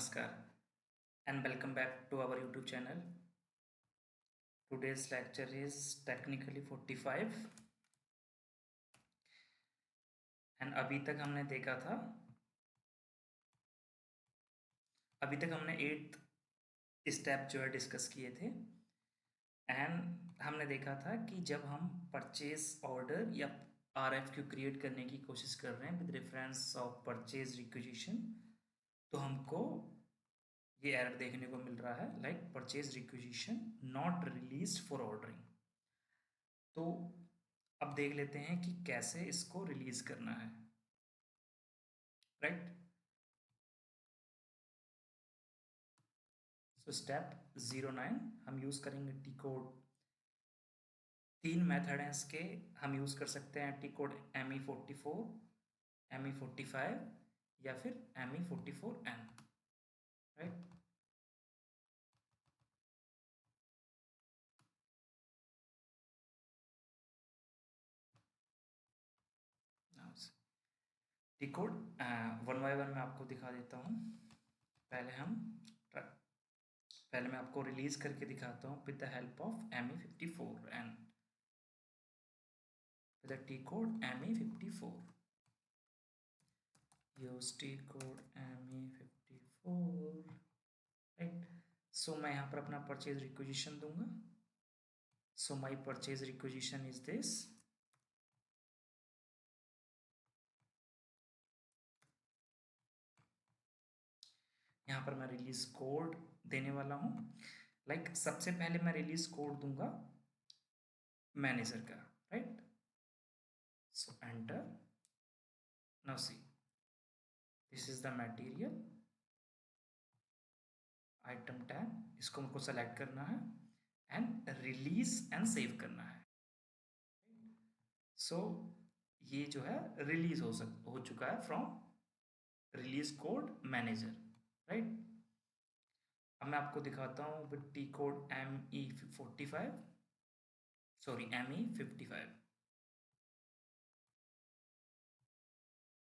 Namaskar and welcome back to our YouTube channel. Today's lecture is technically 45 and अभी तक हमने 8th step जो है डिस्कस किए थे एंड हमने देखा था कि जब हम परचेज ऑर्डर या RFQ क्रिएट करने की कोशिश कर रहे हैं with reference of purchase requisition तो हमको ये एरर देखने को मिल रहा है like purchase requisition not release for ordering. तो अब देख लेते हैं कि कैसे इसको रिलीज करना है, राइट। सो स्टेप 09 हम यूज करेंगे टी कोड। तीन मेथड हैं इसके, हम यूज कर सकते हैं टी कोड ME44, ME45 या फिर ME44N, right. T code one by one मैं आपको दिखा देता हूँ। पहले हम पहले मैं आपको रिलीज करके दिखाता हूँ with the help of ME54N with the T code ME54. use T code ME54, right. So मैं यहाँ पर अपना परचेज रिक्विजिशन दूंगा। So my purchase requisition is this. यहाँ पर मैं रिलीज कोड देने वाला हूँ। लाइक सबसे पहले मैं रिलीज कोड दूंगा मैनेजर का, right. So enter. Now see this is the material item tag, इसको हमको सेलेक्ट करना है एंड रिलीज एंड सेव करना है। सो ये जो है रिलीज हो चुका है from release code manager, right. अब मैं आपको दिखाता हूँ with T code ME45, sorry ME55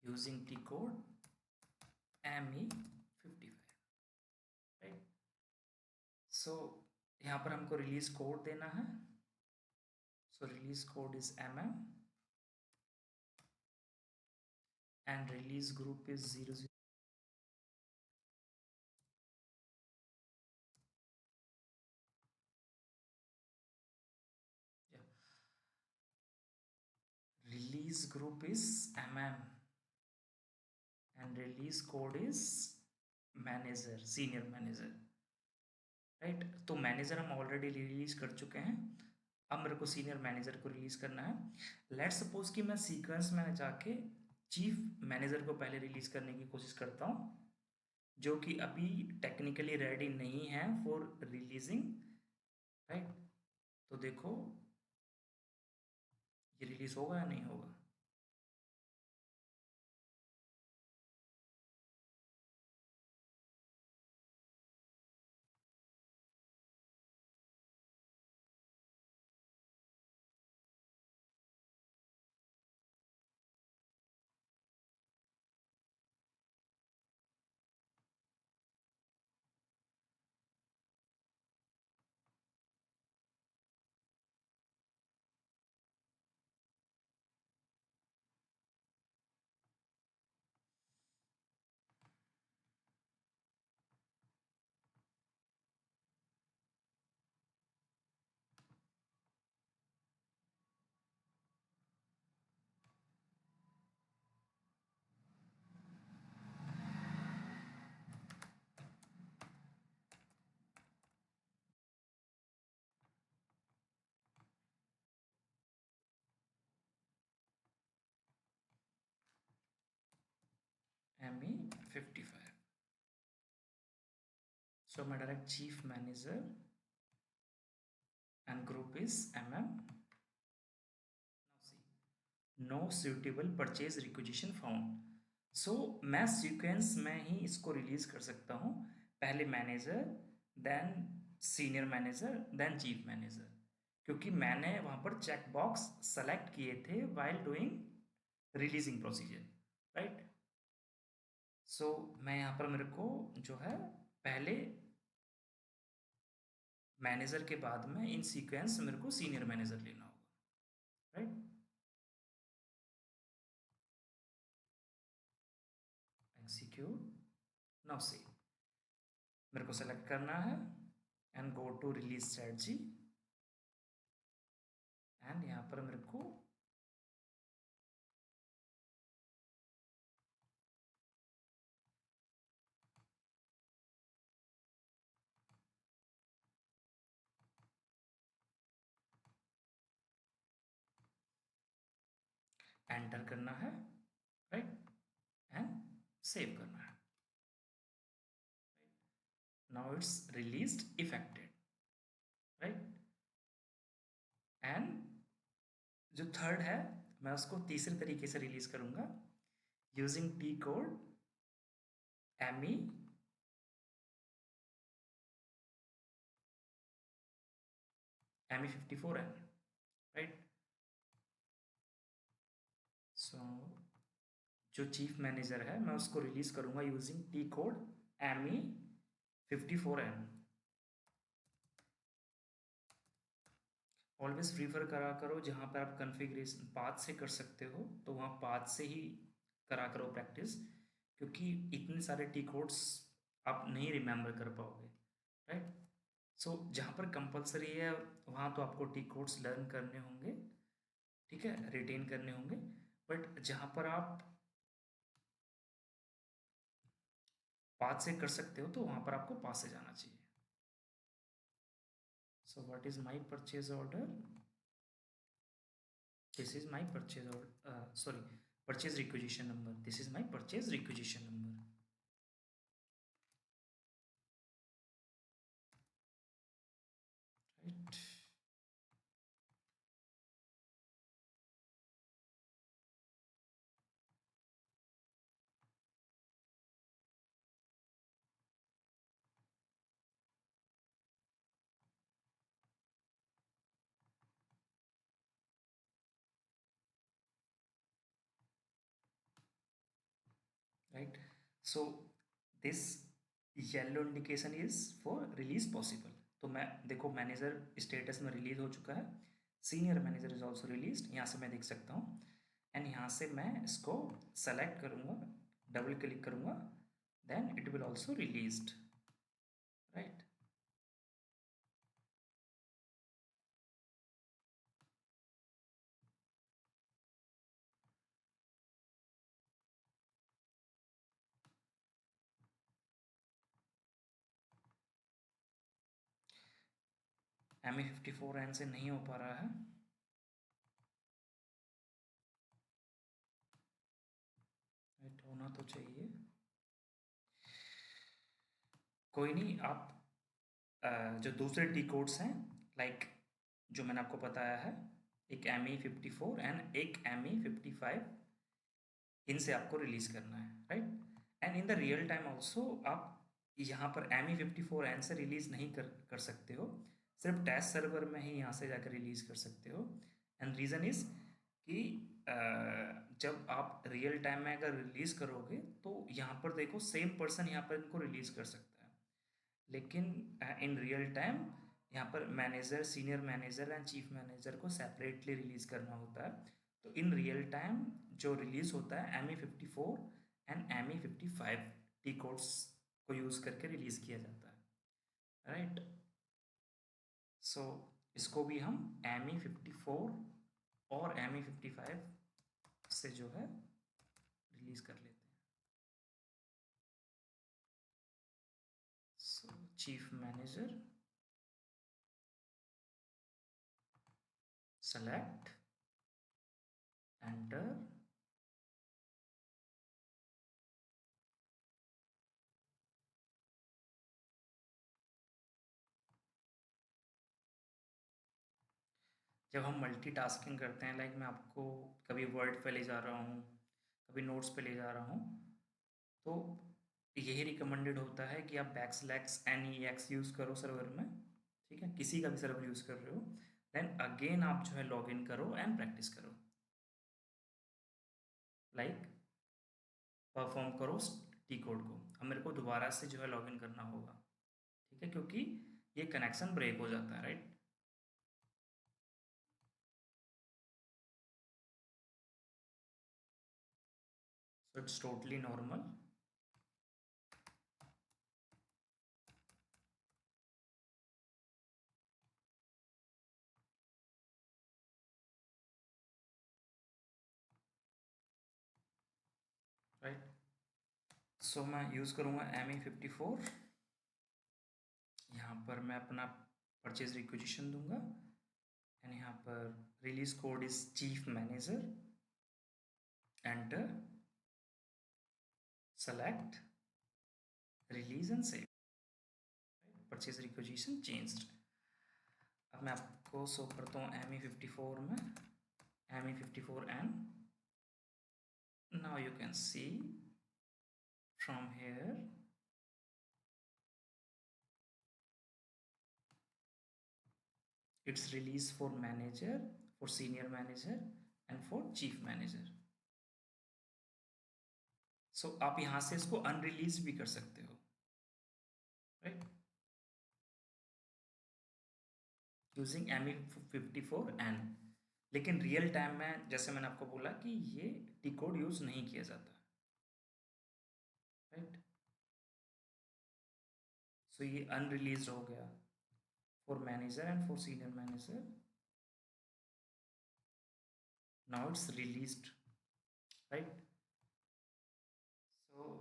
using T code ME55, right. So यहाँ पर हमको रिलीज कोड देना है। So release code is MM and release group is 00. Yeah. Release group is MM and release code is manager, senior manager, right. तो manager हम already release कर चुके हैं, अब मेरे को सीनियर मैनेजर को रिलीज करना है। लेट्स सपोज कि मैं सीक्वेंस में जाके चीफ मैनेजर को पहले रिलीज करने की कोशिश करता हूँ, जो कि अभी टेक्निकली रेडी नहीं है फॉर रिलीजिंग, राइट। तो देखो ये रिलीज होगा या नहीं होगा। ME55, so my direct chief manager and group is MM. Now see, no suitable purchase requisition found. सो मैं सीक्वेंस में ही इसको रिलीज कर सकता हूँ, पहले manager then senior manager then chief manager, क्योंकि मैंने वहाँ पर चेक बॉक्स सेलेक्ट किए थे while doing releasing procedure, right. So मैं यहाँ पर मेरे को जो है पहले मैनेजर के बाद में इन सीक्वेंस मेरे को सीनियर मैनेजर लेना होगा, राइट। एक्सिक्यूट, नाउ सी, मेरे को सेलेक्ट करना है and go to release strategy, and यहाँ पर मेरे को एंटर करना है, राइट, एंड सेव करना है। Now it's released effected, right. And जो थर्ड है मैं उसको तीसरे तरीके से रिलीज करूंगा using T code M E ME54N, right. So जो चीफ मैनेजर है मैं उसको रिलीज करूंगा using T code ME54N। Always prefer करा करो जहाँ पर आप कन्फिग्रेशन पाथ से कर सकते हो तो वहाँ पाथ से ही करा करो प्रैक्टिस, क्योंकि इतने सारे टी कोड्स आप नहीं रिमेम्बर कर पाओगे, राइट। सो जहाँ पर कंपलसरी है वहाँ तो आपको टी कोड्स लर्न करने होंगे, ठीक है, रिटेन करने होंगे। बट जहाँ पर आप पाथ से कर सकते हो तो वहाँ पर आपको पाथ से जाना चाहिए। So what is my purchase order, this is my purchase order, sorry, purchase requisition number, this is my purchase requisition number, right। Right, so this yellow indication is for release possible। तो मैं देखो manager status में release हो चुका है, senior manager is also release, यहाँ से मैं देख सकता हूँ। एंड यहाँ से मैं इसको सेलेक्ट करूँगा, डबल क्लिक करूँगा, then it will also released, right. ME54N से नहीं हो पा रहा है, राइट, होना तो चाहिए। कोई नहीं, आप जो दूसरे टी कोड्स हैं, लाइक जो मैंने आपको बताया है, एक ME54 एंड एक ME55, इनसे आपको रिलीज करना है, right. And in the real time also आप यहाँ पर ME54N से रिलीज नहीं कर सकते हो, सिर्फ टेस्ट सर्वर में ही यहाँ से जाकर रिलीज कर सकते हो। एंड रीज़न इज कि जब आप रियल टाइम में अगर रिलीज करोगे तो यहाँ पर देखो सेम पर्सन यहाँ पर इनको रिलीज कर सकता है, लेकिन इन रियल टाइम यहाँ पर manager, senior manager and chief manager को सेपरेटली रिलीज करना होता है। तो इन रियल टाइम जो रिलीज होता है ME54 and ME55 T codes को यूज करके रिलीज किया जाता है, राइट। सो इसको भी हम ME54 और ME55 से जो है रिलीज कर लेते हैं। सो चीफ मैनेजर, सेलेक्ट, एंटर, जब हम मल्टीटास्किंग करते हैं, लाइक मैं आपको कभी वर्ड पे ले जा रहा हूँ, कभी नोट्स पे ले जा रहा हूँ, तो यही रिकमेंडेड होता है कि आप \NEX यूज़ करो सर्वर में, ठीक है, किसी का भी सर्वर यूज़ कर रहे हो, देन अगेन आप जो है लॉग इन करो एंड प्रैक्टिस करो, लाइक परफॉर्म करो टी कोड को। अब मेरे को दोबारा से जो है लॉगिन करना होगा, ठीक है, क्योंकि ये कनेक्शन ब्रेक हो जाता है, right. So it's totally normal. Right. So मैं यूज़ करूँगा ME54। यहाँ पर मैं अपना परचेज रिक्वेजिशन दूंगा एंड यहाँ पर release code is chief manager, enter, select, release and save. Purchase requisition changed. अब मैं आपको शो करता हूँ ME54 में, ME54 and now you can see from here it's release for manager, for senior manager and for chief manager. So आप यहाँ से इसको अनरिलीज भी कर सकते हो, राइट, यूजिंग ME54N। लेकिन रियल टाइम में जैसे मैंने आपको बोला कि ये टी कोड यूज नहीं किया जाता, राइट। सो ये अनरिलीज हो गया for manager and for senior manager. Now it's released, right. So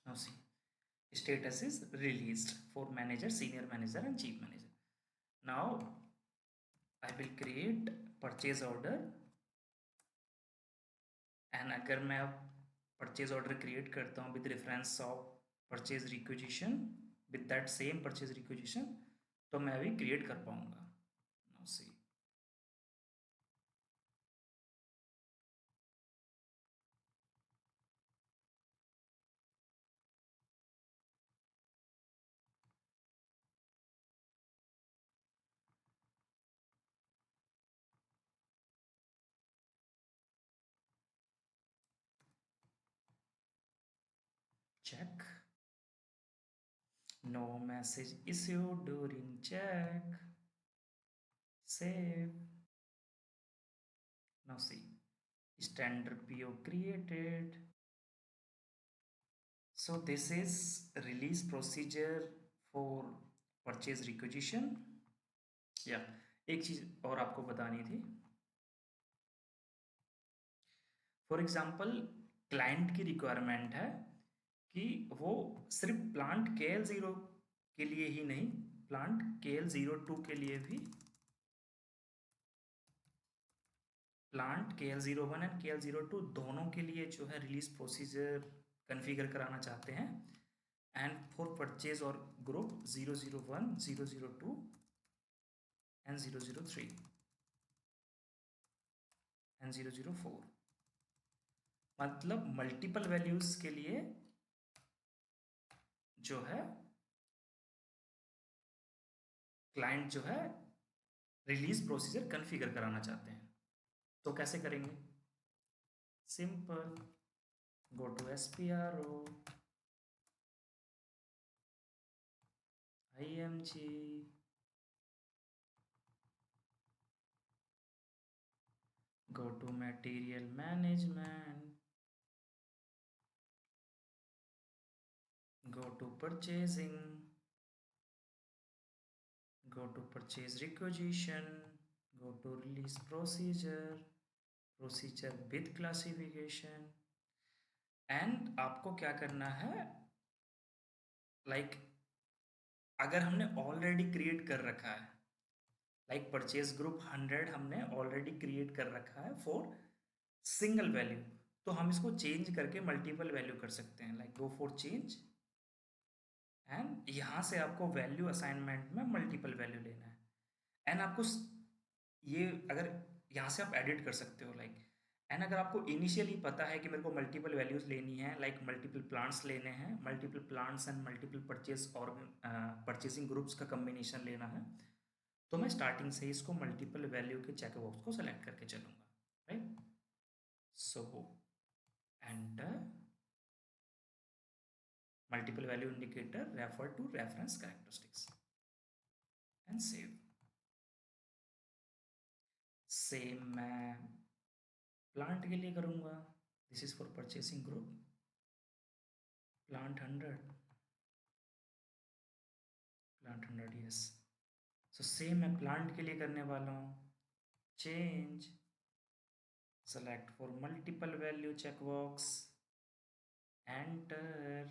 now see, status is released for manager, senior manager and chief manager. Now I will create purchase order, and अगर मैं अब purchase order create करता हूँ with reference of purchase requisition, with that same purchase requisition, तो मैं अभी create कर पाऊंगा। Now see, check, no message issued during check, save. Now see, standard PO created. So this is release procedure for purchase requisition। या एक चीज और आपको बतानी थी, फॉर एग्जाम्पल क्लाइंट की रिक्वायरमेंट है कि वो सिर्फ प्लांट KL0 के लिए ही नहीं, प्लांट KL02 के लिए भी, प्लांट KL01 एंड KL02 दोनों के लिए जो है रिलीज प्रोसीजर कन्फिगर कराना चाहते हैं, एंड फॉर परचेज और ग्रुप 001, 002 एंड 003 एंड 004। मतलब मल्टीपल वैल्यूज के लिए जो है क्लाइंट जो है रिलीज प्रोसीजर कन्फिगर कराना चाहते हैं। तो कैसे करेंगे? Simple, go to SPRO, IMG, go to material management, go to purchasing, go to purchase requisition, go to release procedure, procedure with classification. And आपको क्या करना है, लाइक अगर हमने ऑलरेडी क्रिएट कर रखा है, लाइक परचेज ग्रुप 100 हमने ऑलरेडी क्रिएट कर रखा है फॉर सिंगल वैल्यू, तो हम इसको चेंज करके मल्टीपल वैल्यू कर सकते हैं, like go for change and यहाँ से आपको वैल्यू असाइनमेंट में मल्टीपल वैल्यू लेना है। एंड आपको ये अगर यहाँ से आप एडिट कर सकते हो, लाइक एंड अगर आपको इनिशियली पता है कि मेरे को मल्टीपल वैल्यूज लेनी है, लाइक मल्टीपल प्लांट्स लेने हैं, multiple plants and multiple purchase और परचेसिंग ग्रुप्स का कम्बिनेशन लेना है, तो मैं स्टार्टिंग से ही इसको मल्टीपल वैल्यू के चेक बॉक्स को सेलेक्ट करके चलूंगा, right. So enter multiple value indicator refer to reference characteristics and save. Same मैं प्लांट के लिए करूंगा, this is for purchasing group plant 100, plant 100 yes. So same मैं प्लांट के लिए करने वाला हूँ, change select for multiple value checkbox, enter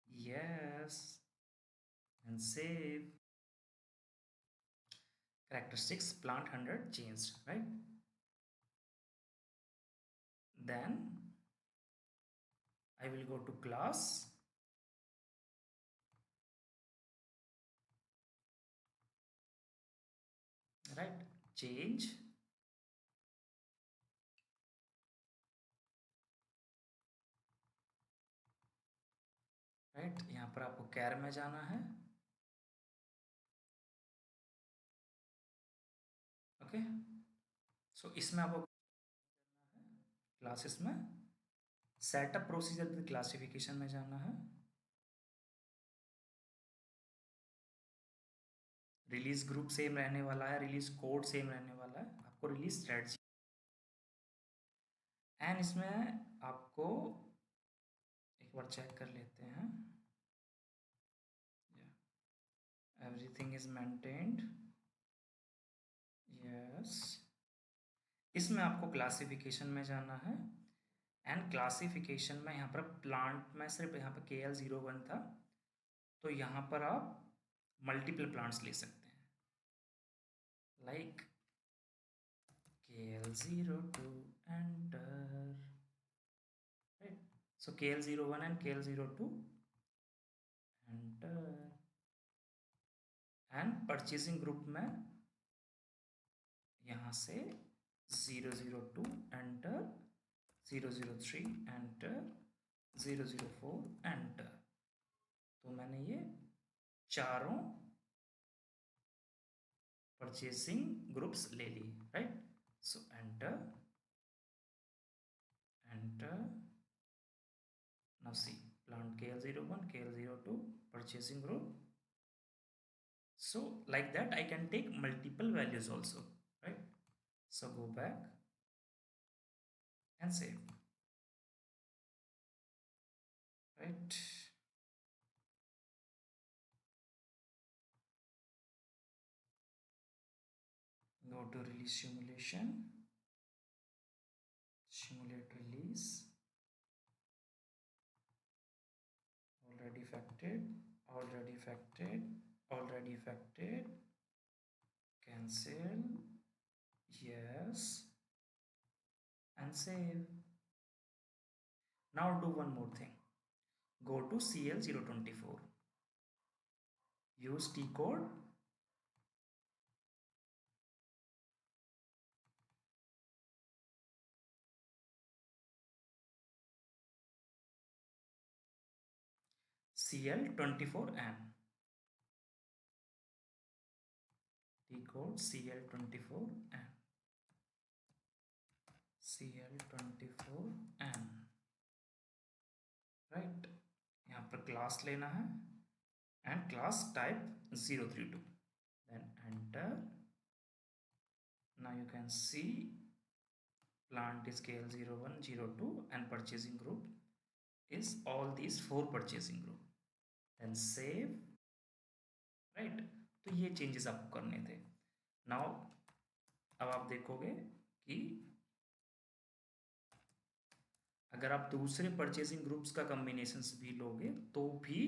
yes and save. Characteristics plant 100 changed, right? Then I will go to class, right? Change, right? यहाँ पर आपको कैर में जाना है, ओके। सो इसमें आपको क्लासेस में सेटअप प्रोसीजर विद क्लासिफिकेशन में जाना है, रिलीज ग्रुप सेम रहने वाला है, रिलीज कोड सेम रहने वाला है, आपको रिलीज स्ट्रेटजी एंड इसमें आपको एक बार चेक कर लेते हैं, एवरीथिंग इज मेंटेन्ड यस। इसमें आपको क्लासिफिकेशन में जाना है एंड क्लासिफिकेशन में यहाँ पर प्लांट में सिर्फ यहाँ पर KL01 था, तो यहाँ पर आप मल्टीपल प्लांट्स ले सकते हैं, like KL02 enter, right. So KL01 and KL02 enter and purchasing group में यहाँ से 002 एंटर, 003 एंटर, 004 एंटर। तो मैंने ये चारों परचेसिंग ग्रुप्स ले ली, right. So enter enter, now C plant KL01 KL02 purchasing group. So like that I can take multiple values also, right? So go back and save, right? Go to release simulation, simulate release, already affected, already affected, already affected, cancel, yes, and save. Now do one more thing. Go to CL024, use T code, CL24N, T code CL24N, CL24N, right. यहाँ पर class लेना है and class type 032, then enter. Now you can see plant is KL01 02 and purchasing group is all these 4 purchasing group, then save, right। तो ये changes आपको करने थे। Now अब आप देखोगे कि अगर आप दूसरे परचेसिंग ग्रुप्स का कॉम्बिनेशंस भी लोगे तो भी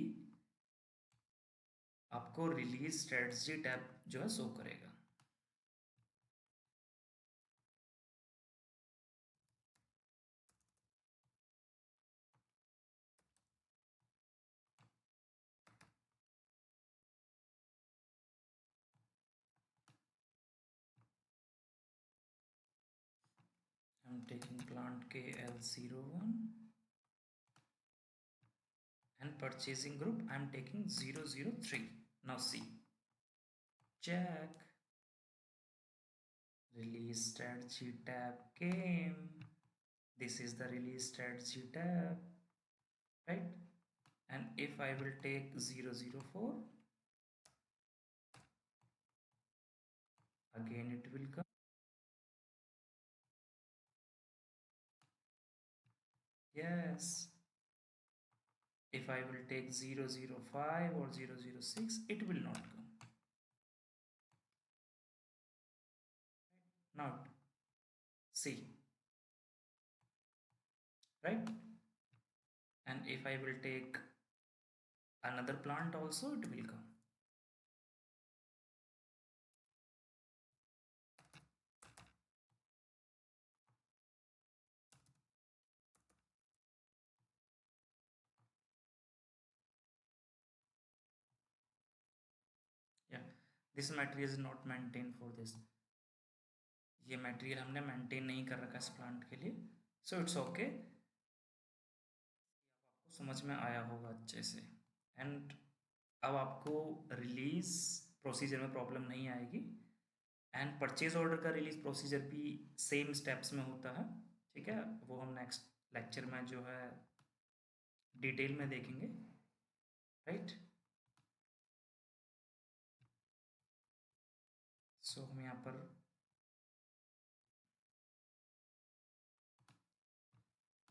आपको रिलीज स्ट्रेटजी टैब जो है शो करेगा। I'm taking plant KL01 and purchasing group I'm taking 003. Now see, check, release strategy tab came. This is the release strategy tab, right? And if I will take 004, again it will come. Yes. If I will take 005 or 006, it will not come. Now see, right? And if I will take another plant also, it will come. Yeah, this material is not maintained for this. ये material हमने maintain नहीं कर रखा इस plant के लिए, so it's okay. आपको समझ में आया होगा अच्छे से। एंड अब आपको रिलीज प्रोसीजर में प्रॉब्लम नहीं आएगी। एंड परचेज ऑर्डर का रिलीज प्रोसीजर भी सेम स्टेप्स में होता है, ठीक है? वो हम नेक्स्ट लेक्चर में जो है डिटेल में देखेंगे, राइट? सो हम यहाँ पर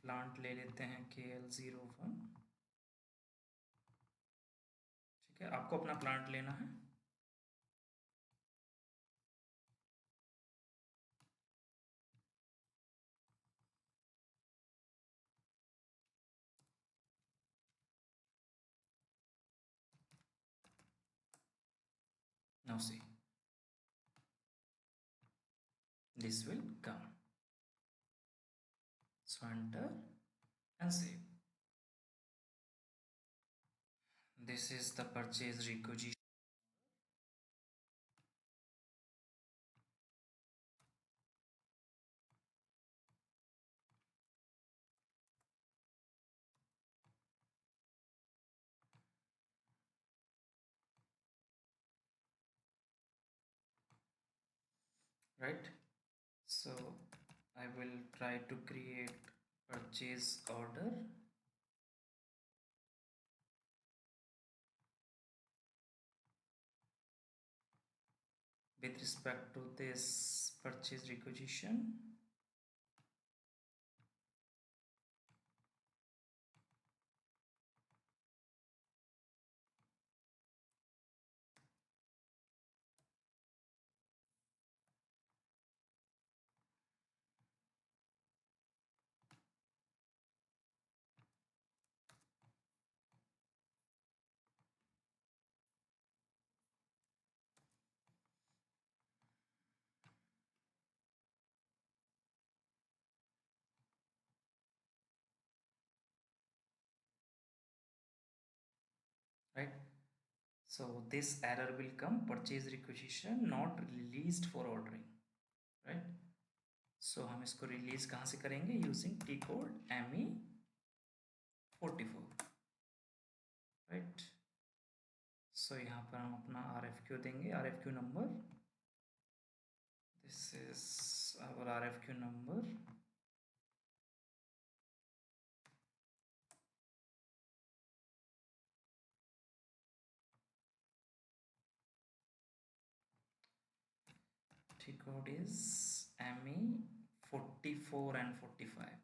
प्लांट ले लेते हैं KL01, ठीक है? आपको अपना प्लांट लेना है। Now see, this will come. So enter and save. This is the purchase requisition. Right? So I will try to create purchase order. With respect to this purchase requisition. Right? So this error will come, purchase requisition not released for ordering, right? So हम इसको release कहाँ से करेंगे? Using T code ME44, right? So यहाँ पर हम अपना RFQ देंगे, RFQ number, this is our RFQ number, T code is ME44 and 45.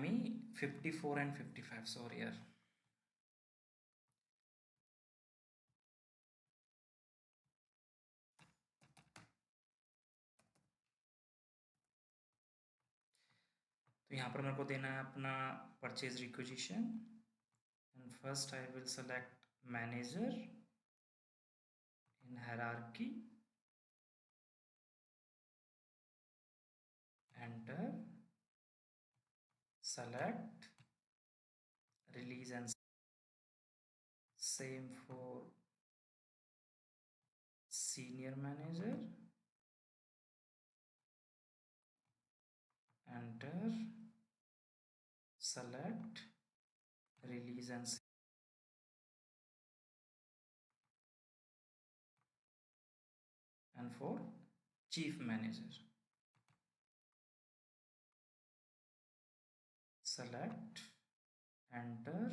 ME 54 and 55, sorry यार। तो यहाँ पर मेरे को देना है अपना purchase requisition, and first I will select manager in hierarchy, enter, select, release, and same for senior manager, enter, select, release, and for chief manager, select, enter,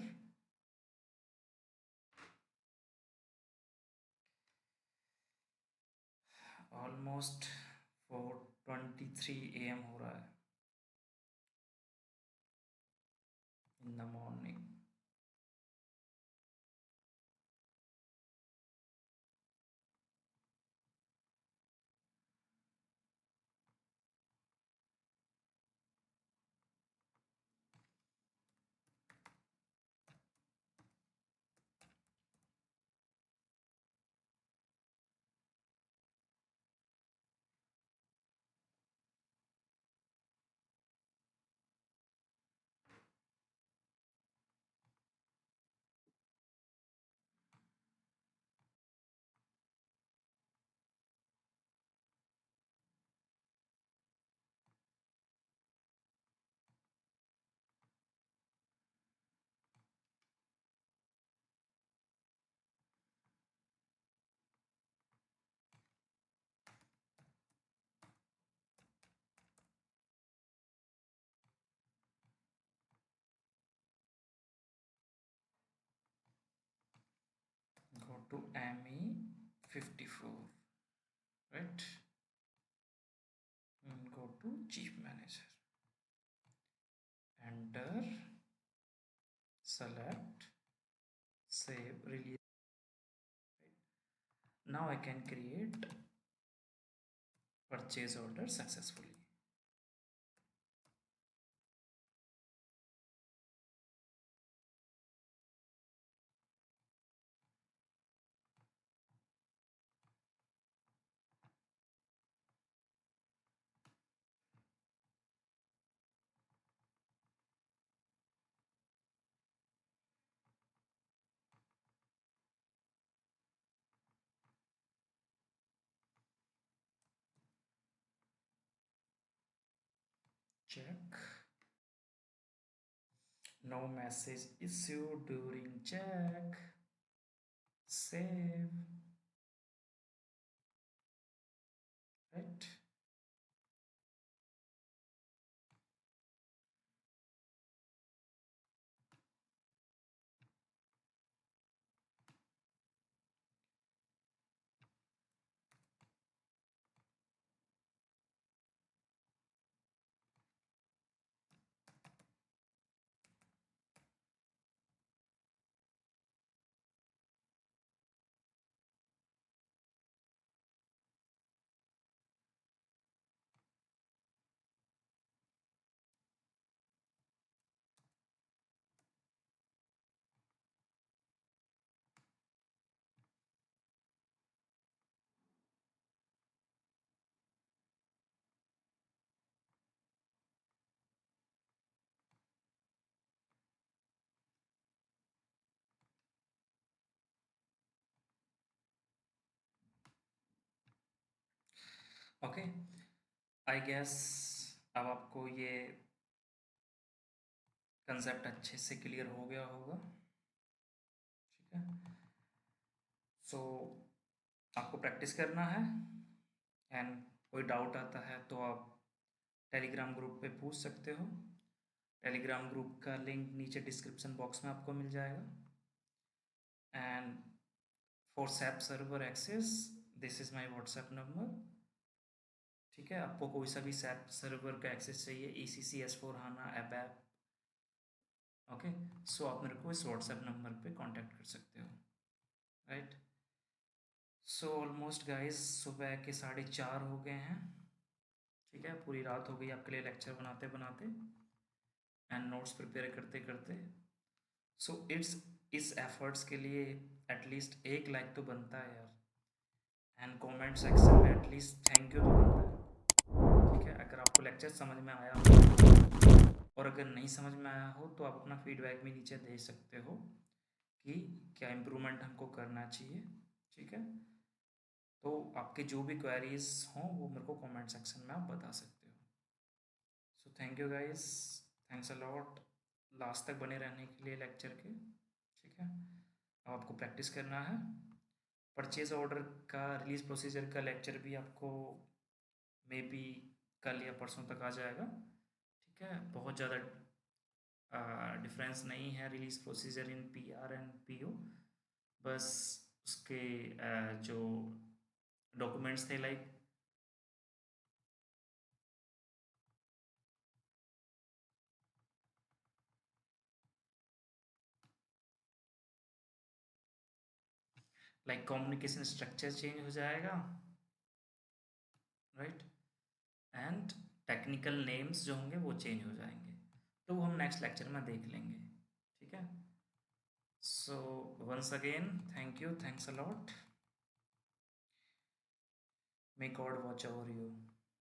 almost 4:23 AM हो रहा है in the morning। Go to ME 54, right, and go to chief manager, enter, select, save, release, right? Now I can create purchase order successfully। check, no message issued during check, save, right? Okay, I guess अब आपको ये concept अच्छे से clear हो गया होगा। ठीक है, सो आपको प्रैक्टिस करना है, एंड कोई डाउट आता है तो आप टेलीग्राम ग्रुप पे पूछ सकते हो। टेलीग्राम ग्रुप का लिंक नीचे डिस्क्रिप्शन बॉक्स में आपको मिल जाएगा। And for SAP server access, this is my WhatsApp number. ठीक है, आपको कोई सा भी सैप सर्वर का एक्सेस चाहिए, ECC, S4 HANA, ABAP, okay, so आप मेरे को इस व्हाट्सएप नंबर पे कांटेक्ट कर सकते हो, राइट। सो ऑलमोस्ट गाइस सुबह के 4:30 हो गए हैं, ठीक है, पूरी रात हो गई आपके लिए लेक्चर बनाते बनाते एंड नोट्स प्रिपेयर करते करते। सो इट्स इस एफर्ट्स के लिए एटलीस्ट एक लाइक तो बनता है यार, एंड कमेंट सेक्शन में एटलीस्ट थैंक यू तो बनता है, ठीक है। अगर आपको लेक्चर समझ में आया हो तो, और अगर नहीं समझ में आया हो तो आप अपना फीडबैक भी नीचे दे सकते हो कि क्या इम्प्रूवमेंट हमको करना चाहिए, ठीक है। तो आपके जो भी क्वेरीज हों वो मेरे को कमेंट सेक्शन में आप बता सकते हो। So thank you guys, thanks a lot last तक बने रहने के लिए लेक्चर के, ठीक है। अब आपको प्रैक्टिस करना है। परचेज ऑर्डर का रिलीज प्रोसीजर का लेक्चर भी आपको मे बी कल या परसों तक आ जाएगा, ठीक है। बहुत ज़्यादा डिफरेंस नहीं है release procedure in PR and PO, बस उसके जो डॉक्यूमेंट्स थे लाइक कम्युनिकेशन स्ट्रक्चर चेंज हो जाएगा, राइट, एंड टेक्निकल नेम्स जो होंगे वो चेंज हो जाएंगे, तो वो हम नेक्स्ट लेक्चर में देख लेंगे, ठीक है। So once again thank you, thanks a lot, may God watch over you.